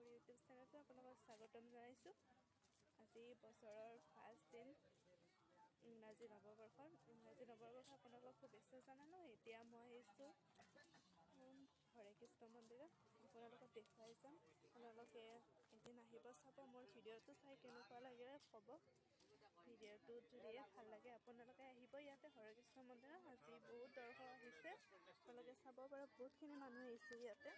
মোৰ ইউটিউব চেনেলটো আপোনালোকক স্বাগতম জনাইছোঁ। আজি বছৰৰ ফাৰ্ষ্ট দিন ইংৰাজী নৱবৰ্ষৰ আপোনালোকক শুভেচ্ছা জনালোঁ। এতিয়া মই আহিছোঁ হৰে কৃষ্ণ মন্দিৰত, আপোনালোকক দেখুৱাই যাম। আপোনালোকে এদিন আহিব, চাব মোৰ ভিডিঅ'টো চাই কেনেকুৱা লাগিলে ক'ব। ভিডিঅ'টো যদিহে ভাল লাগে আপোনালোকে আহিব ইয়াতে হৰে কৃষ্ণ মন্দিৰত। আজি বহুত দৰ্শক আহিছে, আপোনালোকে চাব পাৰে বহুতখিনি মানুহ আহিছে ইয়াতে।